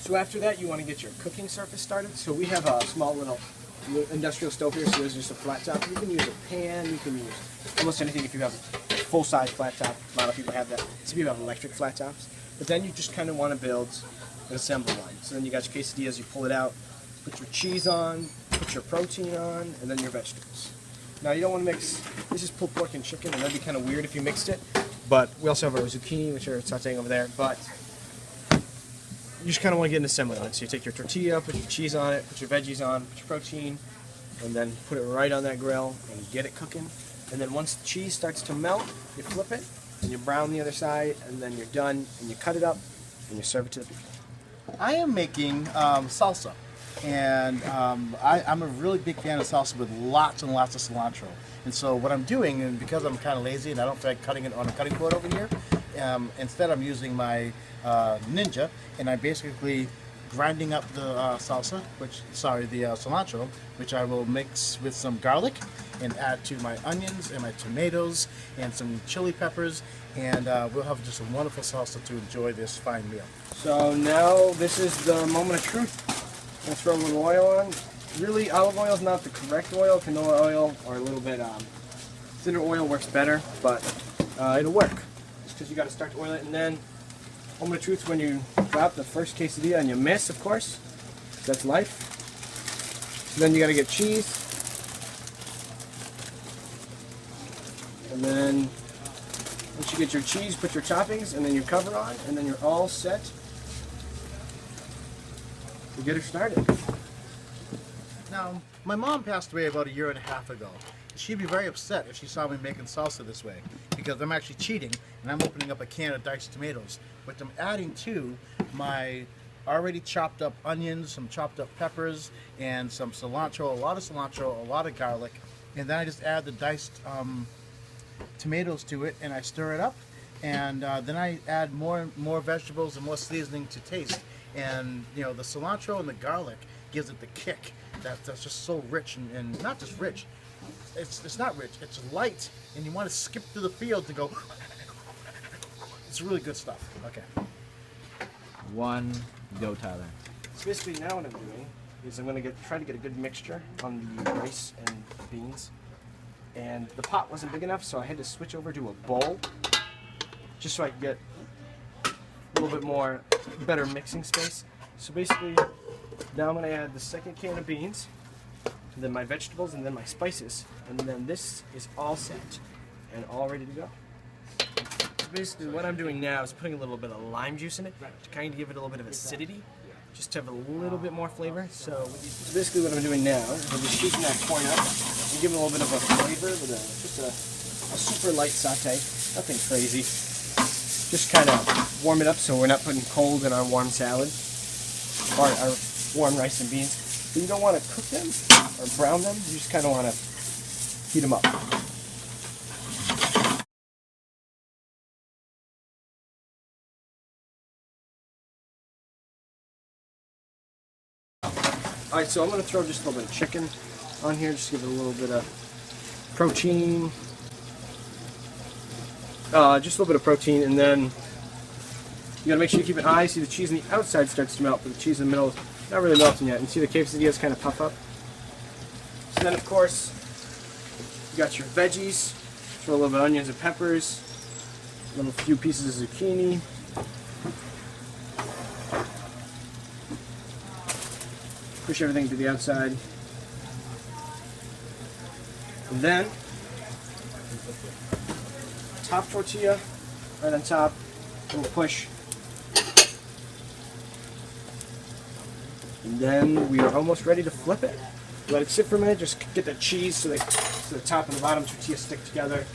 So after that, you want to get your cooking surface started. So we have a small little industrial stove here, so there's just a flat top. You can use a pan, you can use almost anything if you have a full-size flat top. A lot of people have that. Some people have electric flat tops. But then you just kind of want to build an assembly line. So then you got your quesadillas, you pull it out, put your cheese on, put your protein on, and then your vegetables. Now you don't want to mix, this is pulled pork and chicken, and that'd be kind of weird if you mixed it. But we also have our zucchini, which are sauteing over there. But you just kind of want to get an assembly line. So you take your tortilla, put your cheese on it, put your veggies on, put your protein, and then put it right on that grill and get it cooking. And then once the cheese starts to melt, you flip it, and you brown the other side, and then you're done, and you cut it up, and you serve it to the people. I am making salsa, and I'm a really big fan of salsa with lots and lots of cilantro. And so what I'm doing, and because I'm kind of lazy and I don't feel like cutting it on a cutting board over here, instead I'm using my Ninja, and I'm basically grinding up the salsa, the cilantro, which I will mix with some garlic and add to my onions and my tomatoes and some chili peppers, and we'll have just a wonderful salsa to enjoy this fine meal. So now this is the moment of truth. I'm going to throw a little oil on. Really, olive oil is not the correct oil. Canola oil or a little bit thinner oil works better, but it'll work. Just because you got to start to oil it, and then moment of truth when you drop the first quesadilla and you miss, of course. That's life. So then you got to get cheese. And then once you get your cheese, put your toppings and then your cover on, and then you're all set to get her started. Now, my mom passed away about 1.5 years ago. She'd be very upset if she saw me making salsa this way, because I'm actually cheating and I'm opening up a can of diced tomatoes, which I'm adding to my already chopped up onions, some chopped up peppers, and some cilantro, a lot of garlic, and then I just add the diced tomatoes to it, and I stir it up, and then I add more vegetables and more seasoning to taste. And you know, the cilantro and the garlic gives it the kick that's just so rich, and not just rich. It's not rich. It's light, and you want to skip through the field to go. It's really good stuff. Okay. One, go, Tyler. So basically now what I'm doing is I'm going to try to get a good mixture on the rice and beans. And the pot wasn't big enough, so I had to switch over to a bowl, just so I could get a little bit more better mixing space. So basically, now I'm going to add the second can of beans, and then my vegetables, and then my spices, and then this is all set and all ready to go. So basically what I'm doing now is putting a little bit of lime juice in it to kind of give it a little bit of acidity, just to have a little bit more flavor. So basically what I'm doing now is I'm just shooting that corn up and giving a little bit of a flavor with just a super light saute, nothing crazy. Just kind of warm it up so we're not putting cold in our warm salad, or our warm rice and beans. But you don't want to cook them or brown them, you just kind of want to heat them up. Alright, so I'm going to throw just a little bit of chicken on here, just to give it a little bit of protein. Just a little bit of protein, and then you got to make sure you keep it high. See, the cheese on the outside starts to melt, but the cheese in the middle is not really melting yet. And see the quesadillas kind of puff up. So then, of course, you got your veggies. Throw a little bit of onions and peppers, a little few pieces of zucchini. Push everything to the outside. And then, top tortilla right on top, and we'll push. And then we are almost ready to flip it. Let it sit for a minute, just get the cheese so the top and the bottom tortilla stick together.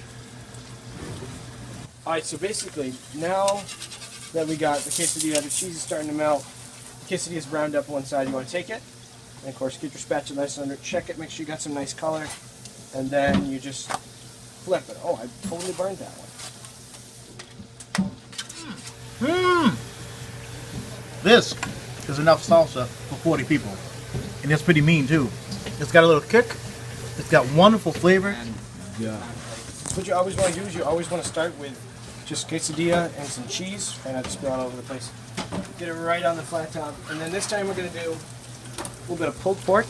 Alright, so basically, now that we got the quesadilla, the cheese is starting to melt, the quesadilla is browned up one side, you want to take it, and of course get your spatula nice under it, check it, make sure you got some nice color, and then you just flip it. Oh, I totally burned that one. This is enough salsa for 40 people. And it's pretty mean too. It's got a little kick. It's got wonderful flavor. Yeah. What you always want to do is you always want to start with just quesadilla and some cheese, and not to spill all over the place. Get it right on the flat top. And then this time we're going to do a little bit of pulled pork.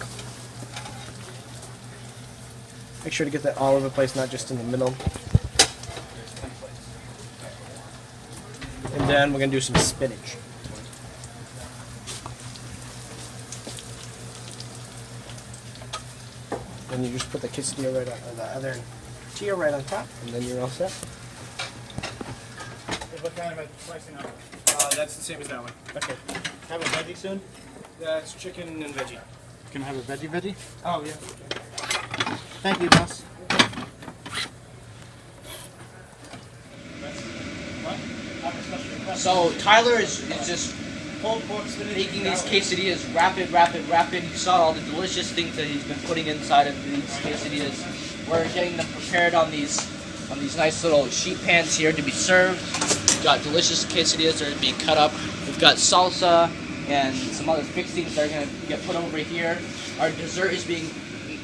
Make sure to get that all over the place, not just in the middle. And then we're going to do some spinach. And you just put the quesadilla right on, the other tortilla right on top, and then you're all set. What kind of a slicing on it? That's the same as that one. Okay. Have a veggie soon? That's chicken and veggie. Can I have a veggie? Oh, yeah. Thank you, boss. So Tyler is just making these quesadillas rapid. You saw all the delicious things that he's been putting inside of these quesadillas. We're getting them prepared on these nice little sheet pans here to be served. We've got delicious quesadillas that are being cut up. We've got salsa and some other fixings that are going to get put over here. Our dessert is being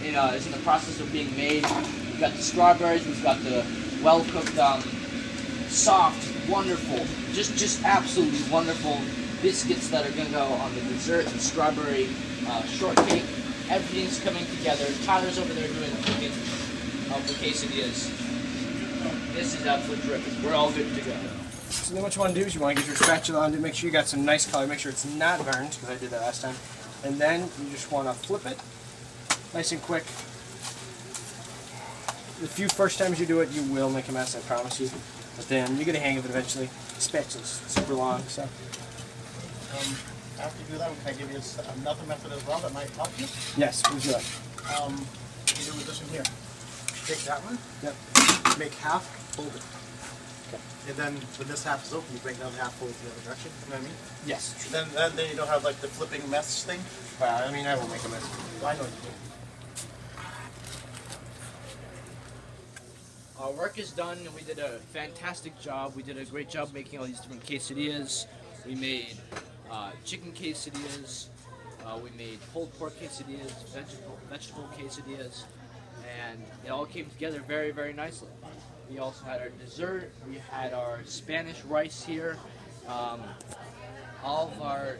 is in the process of being made. We've got the strawberries. We've got the well-cooked, soft, wonderful, just absolutely wonderful biscuits that are going to go on the dessert, the strawberry shortcake. Everything's coming together. Tyler's over there doing the cooking of the quesadillas. This is absolutely terrific. We're all good to go. So then what you want to do is you want to get your spatula on to make sure you got some nice color. Make sure it's not burned, because I did that last time. And then you just want to flip it nice and quick. The few first times you do it, you will make a mess, I promise you. But then you get a hang of it eventually. The spatula's super long, so. After you do that, can I give you another method as well that might help you? Yes, please do that. You do this one here. Take that one. Yep. Make half, fold it. Okay. And then when this half is open, you break another half, fold it the other direction. You know what I mean? Yes. Then you don't have like the flipping mess thing. Well, I mean, I will make a mess. Well, I know you do. Our work is done, and we did a fantastic job. We did a great job making all these different quesadillas. We made chicken quesadillas. We made pulled pork quesadillas, vegetable quesadillas, and it all came together very, very nicely. We also had our dessert. We had our Spanish rice here. All of our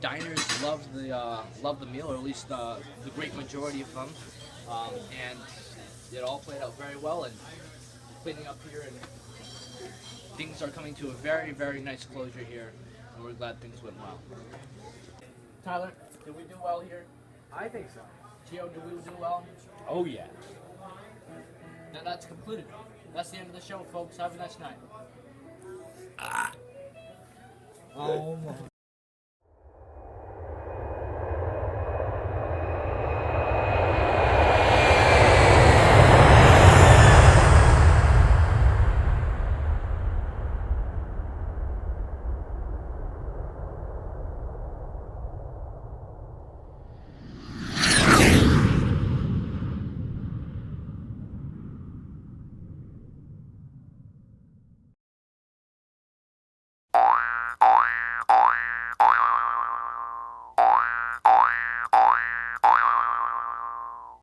diners loved the meal, or at least the great majority of them, and it all played out very well. And cleaning up here, and things are coming to a very, very nice closure here, and we're glad things went well. Tyler, did we do well here? I think so. Tio, did we do well? Oh, yeah. Now that's concluded. That's the end of the show, folks. Have a nice night. Oh, my.